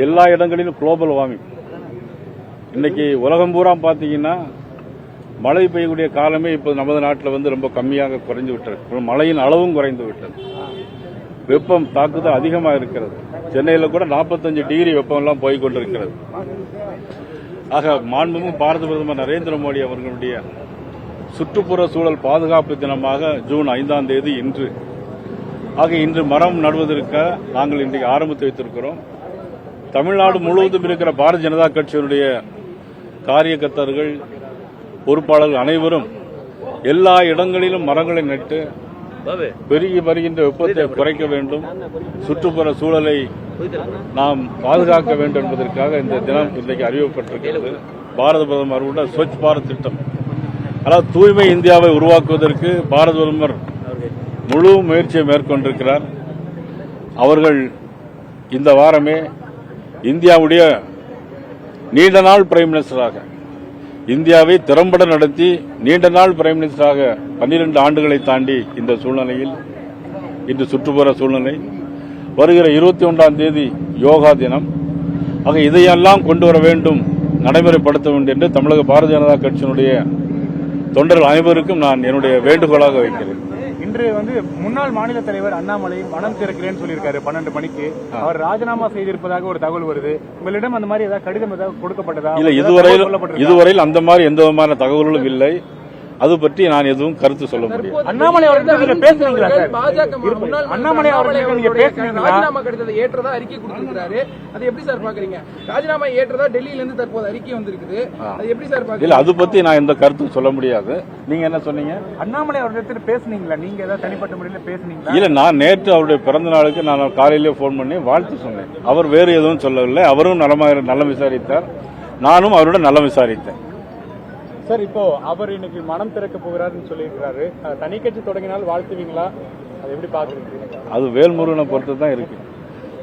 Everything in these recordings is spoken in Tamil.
எல்லா இடங்களிலும் குளோபல் வார்மிங். இன்னைக்கு உலகம் பூரா பார்த்தீங்கன்னா மழை பெய்யக்கூடிய காலமே இப்போது நமது நாட்டில் ரொம்ப கம்மியாக குறைந்து விட்டது. மழையின் அளவும் குறைந்து விட்டது. வெப்பம் தாக்குதல் அதிகமாக இருக்கிறது. சென்னையில் கூட 45 டிகிரி வெப்பமெல்லாம் போய்கொண்டிருக்கிறது. ஆக மாண்புமிகு பாரத பிரதமர் நரேந்திர மோடி அவர்களுடைய சுற்றுப்புற சூழல் பாதுகாப்பு தினமாக ஜூன் 5ஆம் தேதி இன்று. ஆக இன்று மரம் நடுவதற்கு நாங்கள் இன்றைக்கு ஆரம்பித்து வைத்திருக்கிறோம். தமிழ்நாடு முழுவதும் இருக்கிற பாரதிய ஜனதா கட்சியினுடைய காரியகர்த்தர்கள், பொறுப்பாளர்கள் அனைவரும் எல்லா இடங்களிலும் மரங்களை நட்டு பெருகி வருகின்ற வெப்பத்தை குறைக்க வேண்டும், சுற்றுப்புற சூழலை நாம் பாதுகாக்க வேண்டும் என்பதற்காக இந்த தினம் இன்றைக்கு அறிவிக்கப்பட்டிருக்கிறது. பாரத பிரதமர் ஸ்வச் பாரத் திட்டம், அதாவது தூய்மை இந்தியாவை உருவாக்குவதற்கு பாரத பிரதமர் முழு முயற்சியை மேற்கொண்டிருக்கிறார். அவர்கள் இந்த வாரமே இந்தியாவுடைய நீண்ட நாள் பிரைம் மினிஸ்டராக இந்தியாவை திறம்பட நடத்தி நீண்ட நாள் பிரைம் மினிஸ்டராக 12 ஆண்டுகளை தாண்டி இந்த சூழ்நிலையில் இன்று சுற்றுப்புற சூழ்நிலை வருகிற 21ஆம் தேதி யோகா தினம். ஆக இதையெல்லாம் கொண்டு வர வேண்டும், நடைமுறைப்படுத்த வேண்டும் என்று தமிழக பாரதிய ஜனதா கட்சியினுடைய தொண்டர்கள் அனைவருக்கும் நான் என்னுடைய வேண்டுகோளாக வைக்கிறேன். இன்று முன்னாள் மாநில தலைவர் அண்ணாமலை மனம் திறக்கிறேன்னு சொல்லியிருக்காரு. 12 மணிக்கு அவர் ராஜினாமா செய்திருப்பதாக ஒரு தகவல் வருது. உங்களிடம் அந்த மாதிரி ஏதாவது கடிதம் ஏதாவது கொடுக்கப்பட்டதா? இல்ல, இதுவரையில் அந்த மாதிரி எந்த விதமான தகவல்களும் இல்லை. அது பற்றி நான் எதுவும் கருத்து சொல்ல முடியும். அண்ணாமலை அவர்கள் பேசுறீங்களா சார்? அண்ணாமலை அவர்கள் நீங்க பேசுறீங்களா? ராஜினாமா கடிதத்தை ஏற்றதா அறிக்கை கொடுத்திருக்காரு. அது எப்படி சார் பாக்குறீங்க? ராஜினாமா ஏற்றதா டெல்லியில இருந்து தற்போது அறிக்கை வந்திருக்குது. அது எப்படி சார் பாக்குறீங்க? இல்ல, அது பத்தி நான் எந்த கருத்தும் சொல்ல முடியாது. நீங்க என்ன சொன்னீங்க? அண்ணாமலை அவர்களிடத்தில் பேசுனீங்களா? நீங்க ஏதாவது தனிப்பட்ட முறையில் பேசுனீங்களா? இல்ல, நான் நேற்று அவருடைய பிறந்த நாளுக்கு நான் காலையிலேயே போன் பண்ணி வாழ்த்து சொன்னேன். அவர் வேறு எதுவும் சொல்லவில்லை. அவரும் நலம் விசாரித்தார், நானும் அவருடன் நலம் விசாரித்தேன். சார், இப்போ அவர் இன்னைக்கு மனம் திறக்க போகிறாருன்னு சொல்லியிருக்கிறாரு. தனி கட்சி தொடங்கினால் வாழ்த்துவீங்களா? அதை எப்படி பாக்குறீங்க? அது வேல்முருகனை பொறுத்து தான் இருக்கு.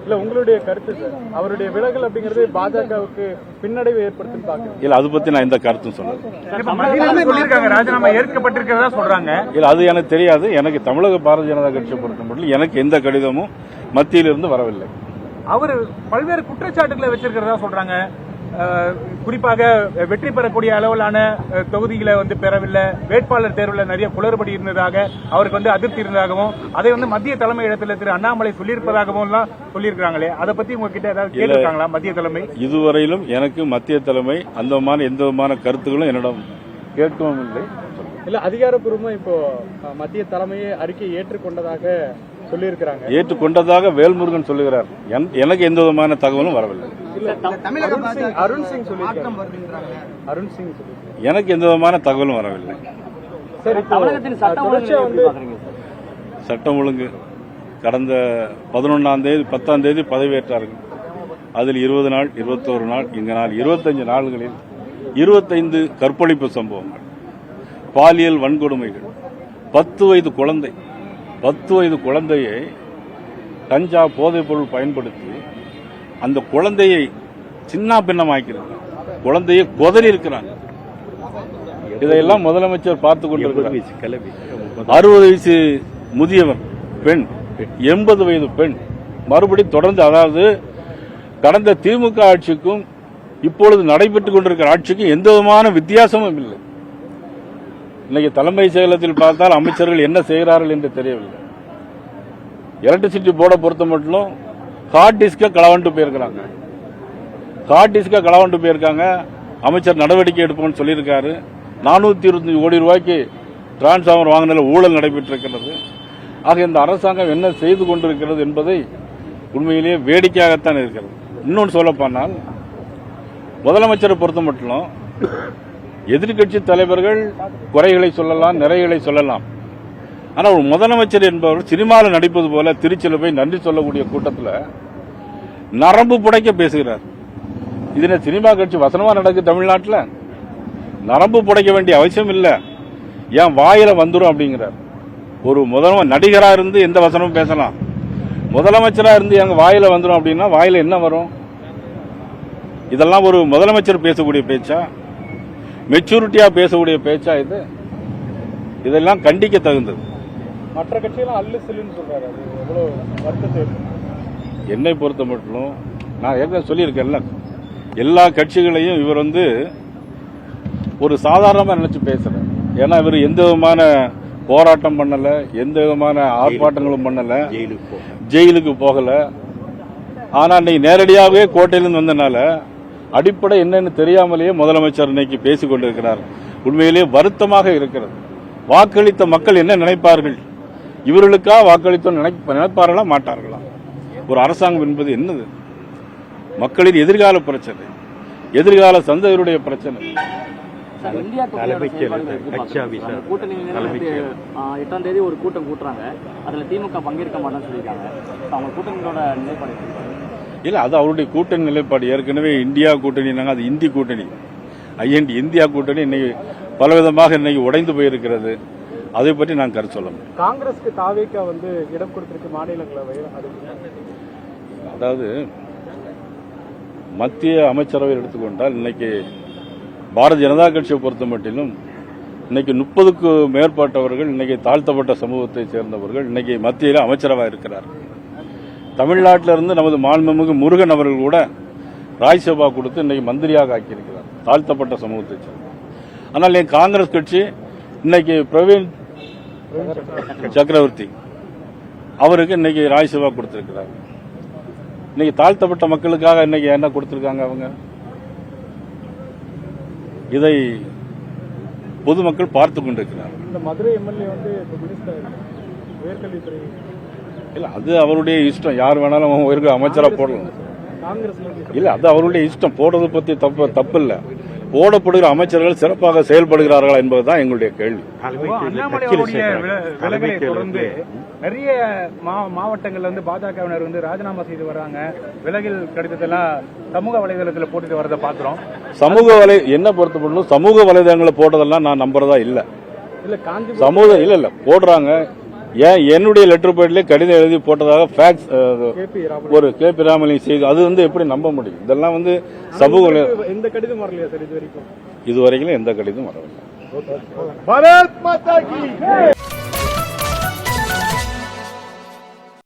இல்ல, உங்களுடைய கருத்து சார், அவருடைய விலகல் அப்படிங்கிறது பாஜகவுக்கு பின்னடைவு ஏற்படுத்தும் பாக்குறீங்க? இல்ல, அது பத்தி நான் எந்த கருத்தும் சொல்லிருக்காங்க. ராஜினாமா ஏற்கப்பட்டிருக்கிறதா சொல்றாங்க. இல்ல, அது எனக்கு தெரியாது. எனக்கு தமிழக பாரதிய ஜனதா கட்சியை பொறுத்த மட்டும் எனக்கு எந்த கடிதமும் மத்தியிலிருந்து வரவில்லை. அவர் பல்வேறு குற்றச்சாட்டுகளை வச்சிருக்கிறதா சொல்றாங்க. குறிப்பாக வெற்றி பெறக்கூடிய அளவிலான தொகுதிகளை பெறவில்லை, வேட்பாளர் தேர்வில் நிறைய குளறுபடி இருந்ததாக அவருக்கு அதிருப்தி இருந்ததாகவும் அதை மத்திய தலைமை இடத்துல திரு அண்ணாமலை சொல்லியிருப்பதாகவும் எல்லாம் சொல்லியிருக்காங்களே, அதை பத்தி உங்ககிட்ட ஏதாவது கேட்டிருக்காங்களா மத்திய தலைமை? இதுவரையிலும் எனக்கு மத்திய தலைமை அந்த எந்த விதமான கருத்துக்களும் என்னிடம் கேட்கவும் இல்லை. இல்ல, அதிகாரப்பூர்வமா இப்போ மத்திய தலைமையை அறிக்கையை ஏற்றுக்கொண்டதாக சொல்லியிருக்கிறாங்க. ஏற்றுக்கொண்டதாக வேல்முருகன் சொல்லுகிறார். எனக்கு எந்த விதமான தகவலும் வரவில்லை. அருண் சிங் எனக்கு எந்த விதமான தகவலும் வரவில்லை. சட்டம் ஒழுங்கு கடந்த 11ஆம் தேதி 10ஆம் தேதி பதவியேற்றார்கள். அதில் 20 நாள் 21 நாள் இங்கு நாள் 25 நாள்களில் 25 கற்பழிப்பு சம்பவங்கள், பாலியல் வன்கொடுமைகள், 10 வயது குழந்தையை கஞ்சா போதைப் பொருள் பயன்படுத்தி அந்த குழந்தையை சின்ன பின்னமாக்கிறது, குழந்தையை கொதறி இருக்கிறாங்க. இதையெல்லாம் முதலமைச்சர் பார்த்துக் கொண்டிருக்கிறார். 60 வயசு முதியவர் பெண், 80 வயது பெண் மறுபடி தொடர்ந்து, அதாவது கடந்த திமுக ஆட்சிக்கும் இப்பொழுது நடைபெற்றுக் கொண்டிருக்கிற ஆட்சிக்கும் எந்த விதமான வித்தியாசமும் இல்லை. இன்னைக்கு தலைமை செயலகத்தில் பார்த்தால் அமைச்சர்கள் என்ன செய்கிறார்கள் என்று தெரியவில்லை. எலக்ட்ரிசிட்டி போர்டை பொறுத்த மட்டும் ஹார்ட் டிஸ்க களவாண்டு போயிருக்காங்க. அமைச்சர் நடவடிக்கை எடுப்போம்னு சொல்லியிருக்காரு. 425 கோடி ரூபாய்க்கு டிரான்ஸ்பார்மர் வாங்கின ஊழல் நடைபெற்றிருக்கிறது. ஆக இந்த அரசாங்கம் என்ன செய்து கொண்டிருக்கிறது என்பதை உண்மையிலேயே வேடிக்கையாகத்தான் இருக்கிறது. இன்னொன்று சொல்லப்போனால் முதலமைச்சரை பொறுத்த மட்டும் எதிர்கட்சி தலைவர்கள் குறைகளை சொல்லலாம், நிறைகளை சொல்லலாம். ஆனால் ஒரு முதலமைச்சர் என்பவர் சினிமாவில் நடிப்பது போல திருச்சியில் போய் நன்றி சொல்லக்கூடிய கூட்டத்தில் நரம்பு புடைக்க பேசுகிறார். இது சினிமா கட்சி வசனமா நடக்கு தமிழ்நாட்டில்? நரம்பு புடைக்க வேண்டிய அவசியம் இல்லை, ஏன் வாயில வந்துடும் அப்படிங்கிறார். ஒரு நடிகராக இருந்து எந்த வசனமும் பேசலாம், முதலமைச்சராக இருந்து எங்க வாயில வந்துடும் அப்படின்னா வாயில என்ன வரும்? இதெல்லாம் ஒரு முதலமைச்சர் பேசக்கூடிய பேச்சா? மெச்சூரிட்டியா பேசக்கூடிய பேச்சா இது? இதெல்லாம் கண்டிக்க தகுந்தது. மற்ற கட்சியெல்லாம் அல்லு சில்லுன்னு சொல்றாரு. என்னை பொறுத்த மட்டும் நான் ஏற்கனவே சொல்லியிருக்கேன்ல, எல்லா கட்சிகளையும் இவர் வந்து ஒரு சாதாரணமா நினைச்சு பேசுறேன். ஏன்னா இவர் எந்த விதமான போராட்டம் பண்ணல, எந்த விதமான ஆர்ப்பாட்டங்களும் பண்ணல, ஜெயிலுக்கு போகல. ஆனா இன்னைக்கு நேரடியாகவே கோட்டையிலிருந்து வந்தனால அடிப்படை என்னன்னு தெரியாமலேயே முதலமைச்சர் இன்னைக்கு பேசிக் கொண்டிருக்கிறார். உண்மையிலேயே வருத்தமாக இருக்கிறது. வாக்களித்த மக்கள் என்ன நினைப்பார்கள்? இவர்களுக்காக வாக்களித்தோம் நினைப்பார்களா மாட்டார்களா? ஒரு அரசாங்கம் என்பது என்னது? மக்களின் எதிர்கால பிரச்சனை, எதிர்கால சந்ததியுடைய பிரச்சனை. இந்தியா கூட்டணி 8ஆம் தேதி ஒரு கூட்டம் கூட்டுறாங்க, அதுல திமுக பங்கேற்க மாட்டேன்னு சொல்லியிருக்காங்க. அவங்க கூட்டணியோட நிலைப்பாடு இல்ல, அது அவருடைய கூட்டணி நிலைப்பாடு. ஏற்கனவே இந்தியா கூட்டணினாங்க, அது இந்தி கூட்டணி. ஐஎன்டி இந்தியா கூட்டணி இன்னைக்கு பலவிதமாக இன்னைக்கு உடைந்து போயிருக்கிறது. அதை பற்றி நான் கருத்து சொல்ல முடியும். காங்கிரஸ்க்கு தாவேக்கா வந்து இடம் கொடுத்திருக்கு மாநிலங்களவை. அதாவது மத்திய அமைச்சரவையில் எடுத்துக்கொண்டால் இன்னைக்கு பாரதிய ஜனதா கட்சியை பொறுத்த மட்டிலும் இன்னைக்கு 30க்கு மேற்பட்டவர்கள் இன்னைக்கு தாழ்த்தப்பட்ட சமூகத்தை சேர்ந்தவர்கள் இன்னைக்கு மத்தியில் அமைச்சரவாக இருக்கிறார். தமிழ்நாட்டில இருந்து நமது மாண்புமிகு முருகன் அவர்கள் கூட ராஜ்யசபா கொடுத்து இன்னைக்கு மந்திரியாக ஆக்கியிருக்கிறார், தாழ்த்தப்பட்ட சமூகத்தை சேர்ந்த. ஆனால் என் காங்கிரஸ் கட்சி இன்னைக்கு பிரவீன் சக்கரவர்த்தி அவருக்கு இன்னைக்கு ராஜ்யசபா கொடுத்திருக்கிறார். இன்னைக்கு தாழ்த்தப்பட்ட மக்களுக்காக இன்னைக்கு என்ன கொடுத்திருக்காங்க அவங்க? இதை பொதுமக்கள் பார்த்துக் கொண்டிருக்கிறார். இந்த மதுரை எம்எல்ஏ வந்து உயர்கல்வித்துறை இல்ல, அது அவருடைய இஷ்டம். யார் வேணாலும் உயர்க அமைச்சரா போடலாம். இல்ல, அது அவருடைய இஷ்டம். போடுறது பத்தி தப்பு இல்ல. போடப்படுகிற அமைச்சர்கள் சிறப்பாக செயல்படுகிறார்களா என்பதுதான் எங்களுடைய கேள்வி. அண்ணாமலையுடைய விலகலை தொடர்ந்து நிறைய மாவட்டங்கள்ல வந்து பாஜகவினர் வந்து ராஜினாமா செய்து வர்றாங்க. விலகல் கடிதத்தெல்லாம் சமூக வலைதளத்தில் போட்டுட்டு வரதை பாக்குறோம். என்ன பொறுத்தப்படணும், சமூக வலைதளங்களை போட்டதெல்லாம் நான் நம்புறதா இல்ல. இல்ல போடுறாங்க. ஏன் என்னுடைய லெட்டர் பேட்லயே கடிதம் எழுதி போட்டதாக ஃபேக்ஸ் ஒரு கே.பி. ராமலிங்க செய்தி, அது வந்து எப்படி நம்ப முடியும்? இதெல்லாம் வந்து சமூக எந்த கடிதம் வரலையா சார்? இதுவரைக்கும் எந்த கடிதம் வரவில்லை.